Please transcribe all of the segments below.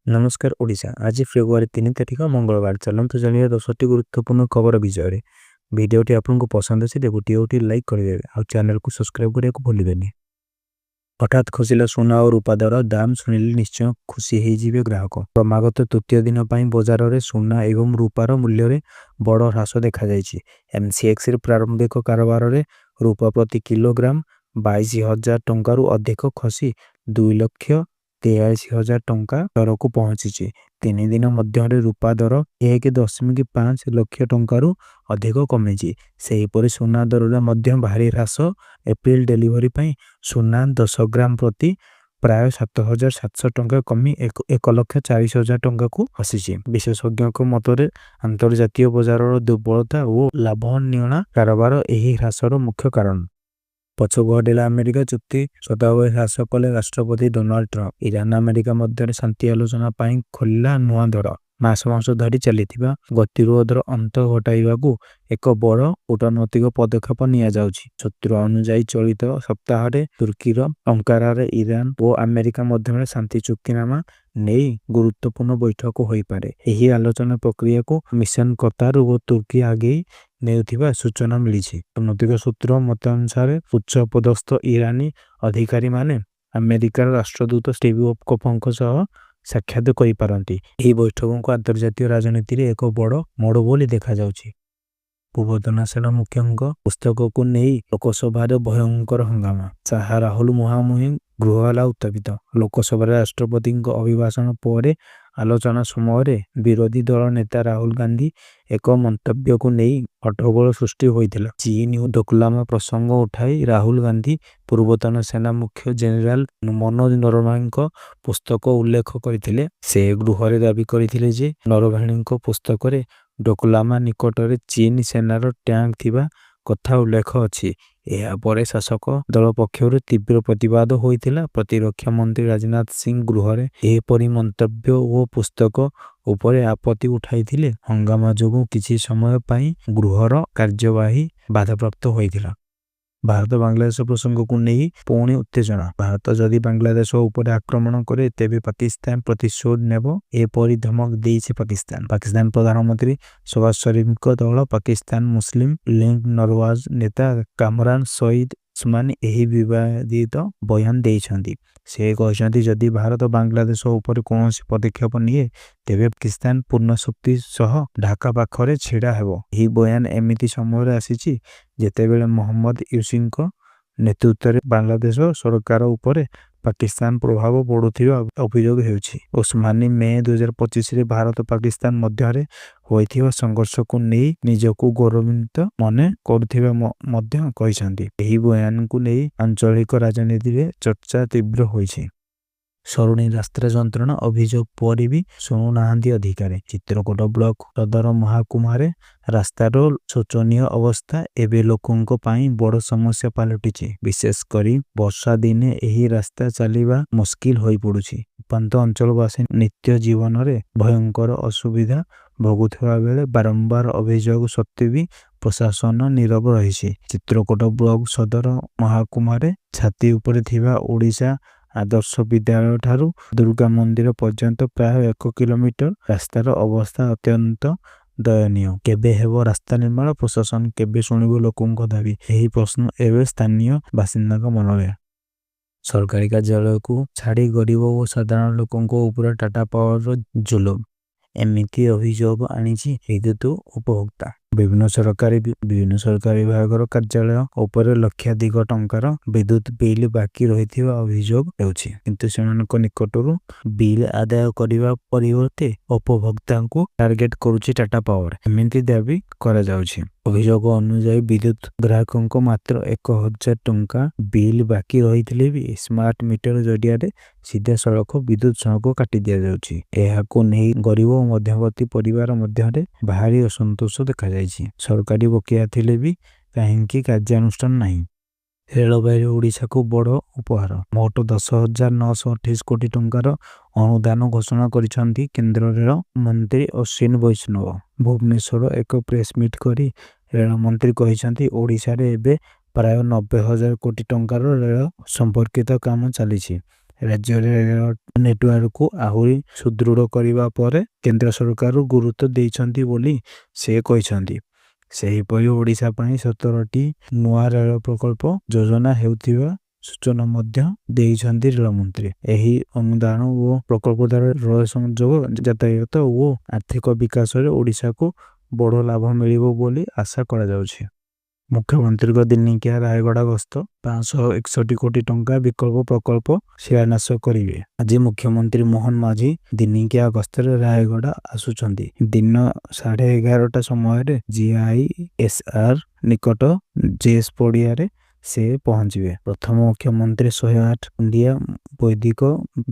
नमस्कार ओडिशा आज फेब्रुआरी 3 तारिख मंगलवार चलतु जानिए 10टी गुरुत्वपूर्ण खबर विषय भिडियोटी आपको पसंद अच्छे गोटे लाइक करदे और चैनल को सब्सक्राइब करने को भूलें। हठात खसिला सोना और रूपा दर दाम शुणिले निश्चय खुशी हो ग्राहक। क्रमागत तृतीय दिन बजार में सोना एवं रूपार मूल्य में बड़ ह्रास देखा एमसीएक्स प्रारंभिक कारोबार में रूपा प्रति किलोग्राम 22,000 टंकारु अधिक खसी 2,43,000 टंका दर को पहुंची। 3 दिन मध्य रूपा दर 1.5 लाख टंकारु अधिक कमी। सेहीपरि सोना दर में भारी ह्रास। एप्रिल डेलीवरी पर सोना 10 ग्राम प्रति प्राय 7,700 टंका कमी 1,40,000 टंका को आसी। विशेषज्ञ मतरे अंतर्जातीय बजार दुर्बलता और लाभनियणा कारोबार यही ह्रासर मुख्य कारण। पछकु हटेला अमेरिका चुक्ति सदाबही ह्रास कले राष्ट्रपति डोनाल्ड ट्रम्प। ईरान अमेरिका मध्य शांति आलोचना खोलिला नुआ दर। मास धरी चली गतिरोधर अंत घटाइबाकू एक बड़ कूटनैतिक पदक्षेप निया जाउछि। सूत्र अनुसार चलित सप्ताह तुर्कीर अंकारारे ईरान और अमेरिका मध्य शांति चुक्तिनामा नहीं गुरुत्वपूर्ण बैठक हो पारे। एही आलोचना प्रक्रिया को मिशन कतार और तुर्की आगे नेउथिबा सूचना मिली। कूटनैतिक सूत्र मत अनुसार उच्च पदस्थ ईरानी अधिकारी माने अमेरिकार राष्ट्रदूत स्टीव वोफकों सह साक्षात करि पारंती। एही बैठक को अंतर्जातीय राजनीति रे एक बड़ मोड़ बोली देखा जाउछि। पूर्वतन सेना मुख्यଙ୍କ पुस्तक को नहीं लोकसभा भयंकर हंगामा। शाह राहुल मुहांमुही गृहला उत्तापित। लोकसभा राष्ट्रपति अभिभाषण पर आलोचना समय विरोधी दल नेता राहुल गांधी एक मंतव्य को नहीं हट्टगोल सृष्टि होइथिला। चीन और डोकलाम प्रसंग उठाई राहुल गांधी पूर्वतन सेना मुख्य जेनेराल मनोज नरवणे पुस्तक उल्लेख करथिले। से गृहरे दाबी करथिले जे नरवणे पुस्तक रे डोकलामा निकट में चीन सेनार टैंक थिबा कथा उल्लेख अछि। यापर शासक दल पक्षर तीव्र प्रतिवाद होइथिला। प्रतिरक्षा मंत्री राजनाथ सिंह गृहरे एपरि मंतव्य और पुस्तक उपरे आपत्ति उठाइथिले। हंगामा जोगु किछि समय पई गृहर कार्यवाही बाधाप्राप्त होइथिला। भारत बांग्लादेश प्रसंग को नहीं पुणी उत्तेजना। भारत जदि बांग्लादेश उपर आक्रमण करे तेबे पाकिस्तान प्रतिशोध नेब एपरि धमक देइछि पाकिस्तान प्रधानमंत्री शहबाज शरीफ दल पाकिस्तान मुस्लिम लीग नरवाज नेता कामरान सईद उस्मानी एही विवादित बयान देइछन्ति। से कहछन्ति जदि भारत बांग्लादेश उपर कोनोसी पदक्षेप निए तेबे पाकिस्तान पूर्ण शक्ति सह ढाका पाखरे छिड़ा हेबो। एही बयान एमिति समय आसीछि जेतेबेले मोहम्मद यूसिनको नेतृत्व में बांग्लादेश सरकार उपर पाकिस्तान प्रभाव बढ़ुथिबा अभियोग हेउछि। उस्मानी मे 2025 रे भारत पाकिस्तान मध्य होइथिबा संघर्ष को नहीं निजको गौरवान्वित मने करुथिबा मध्य कहिसन्ति। एही बयान को नहीं आंचलिक राजनीति रे चर्चा तीव्र होइछि। सरुणी रास्ता जंत्रणा अभियोग पर भी शुणु नाहांती अधिकारी। चित्रकूट ब्लॉक सदर महाकुमारे रास्तार शोचनीय अवस्था एवं लोकों पाई बड़ समस्या पलटि। विशेषकर वर्षा दिने एही रास्ता चलवा मुस्किल हो पड़ुछि। उपांत अंचलवासी नित्य जीवन में भयंकर असुविधा भोगुवा बेले बारंबार अभियोग सत्वे भी प्रशासन नीरव रही। चित्रकूट ब्लॉक सदर महाकुमारे छाती उपरे थिबा ओडिशा आदर्श विद्यालय ठारू दुर्गा मंदिर पर्यंत प्राय 1 किलोमीटर रास्तार अवस्था अत्यंत दयनीय। केबे हेबो रास्ता निर्माण? प्रशासन केबे शुणिबो लोकों दाबी? यही प्रश्न एवं स्थानीय बासिंदा मनरे। सरकारी कार्यालय को छाड़ी गरीब और साधारण लोकों ऊपर टाटा पावर जुलुम एमिति अभियोग आनिछि विद्युत उपभोक्ता। विभिन्न सरकारी विभागर कार्यालय उपर लक्षाधिक टंकार विद्युत बिल बाकी रहिथिबा अभियोग हेउछि। किंतु सेमानक निकटरू बिल आदाय करिबा परिवर्ते उपभोक्ता को टार्गेट करूछि टाटा पावर एमिति दाबी करा जाउछि। अभियोग अनुसार विद्युत ग्राहकों मात्र 1,000 टंका बिल बाकी रहिथिले भी स्मार्ट मीटर जरिया सीधा सड़क विद्युत शुल्क काटी दिया जाउछि। एहाको नहीं गरीब और मध्यवर्ती परिवार मध्य भारी असंतोष देखा जाइछि। सरकारी बकिया थिले भी कहीं कार्यानुष्ठान नहीं। रेलवे ओडिशा को बड़ उपहार। मोट 10,928 कोटी टंकार अनुदान घोषणा करिसेंति केंद्र रेल मंत्री अश्विनी वैष्णव। भुवनेश्वर एक प्रेस मीट करी रेल मंत्री कहिसेंति ओडिशा रे एबे प्राय 90,000 कोटी टंकार रेल संपर्कित काम चली। ରାଜ୍ୟରେ ରେଳ ନେଟୱାର୍କକୁ ଆହୁରି ସୁଦୃଢ଼ କରିବା ପରେ କେନ୍ଦ୍ର ସରକାର ଗୁରୁତ୍ୱ ଦେଇଛନ୍ତି ବୋଲି ସେ କହିଛନ୍ତି। ସେହିପରି ଓଡ଼ିଶା ପାଇଁ 17ଟି ନୂଆ ରେଳ ପ୍ରକଳ୍ପ ଯୋଜନା ହେଉଥିବା ସୂଚନା ମଧ୍ୟ ଦେଇଛନ୍ତି ରେଳମନ୍ତ୍ରୀ। ଏହି ଅନୁଦାନ ଓ ପ୍ରକଳ୍ପ ଦ୍ୱାରା ରେଳ ସଂଯୋଗ, ଯାତାୟାତ ଓ ଆର୍ଥିକ ବିକାଶରେ ଓଡ଼ିଶାକୁ ବଡ଼ ଲାଭ ମିଳିବ ବୋଲି ଆଶା କରାଯାଉଛି। ମୁଖ୍ୟମନ୍ତ୍ରୀଙ୍କ ଦିନିକିଆ ରାୟଗଡ଼ା ଗସ୍ତ, 561 କୋଟି ଟଙ୍କା ବିକଳ୍ପ ପ୍ରକଳ୍ପ ଶିଳାନ୍ୟାସ କରିବେ। ଆଜି ମୁଖ୍ୟମନ୍ତ୍ରୀ ମୋହନ ମାଝୀ ଦିନିକିଆ ଗସ୍ତରେ ରାୟଗଡ଼ା ଆସୁଛନ୍ତି। ଦିନ 11:30 ସମୟରେ GISR ନିକଟ ଜେଏସ୍ ପଡ଼ିଆରେ ସେ ପହଞ୍ଚିବେ। ପ୍ରଥମ ମୁଖ୍ୟମନ୍ତ୍ରୀ 108 ଖଣ୍ଡିଆ ବୈଦିକ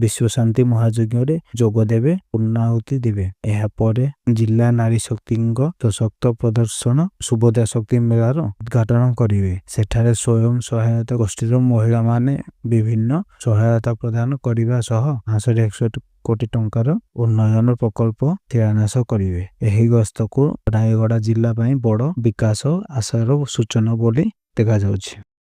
ବିଶ୍ୱଶାନ୍ତି ମହାଯଜ୍ଞରେ ଯୋଗ ଦେବେ, ପୂର୍ଣ୍ଣାହୁତି ଦେବେ। ଏହାପରେ ଜିଲ୍ଲା ନାରୀ ଶକ୍ତିଙ୍କ ସଶକ୍ତ ପ୍ରଦର୍ଶନ ସୁଭଦ୍ରା ଶକ୍ତି ମେଳାର ଉଦ୍ଘାଟନ କରିବେ। ସେଠାରେ ସ୍ୱୟଂ ସହାୟତା ଗୋଷ୍ଠୀର ମହିଳାମାନେ ବିଭିନ୍ନ ସହାୟତା ପ୍ରଦାନ କରିବା ସହ 561 କୋଟି ଟଙ୍କାର ଉନ୍ନୟନ ପ୍ରକଳ୍ପ ଶିଳାନ୍ୟାସ କରିବେ। ଏହି ଗସ୍ତକୁ ରାୟଗଡ଼ା ଜିଲ୍ଲା ପାଇଁ ବଡ଼ ବିକାଶ ଆଶାର ସୂଚନା ବୋଲି ଦେଖାଯାଉଛି।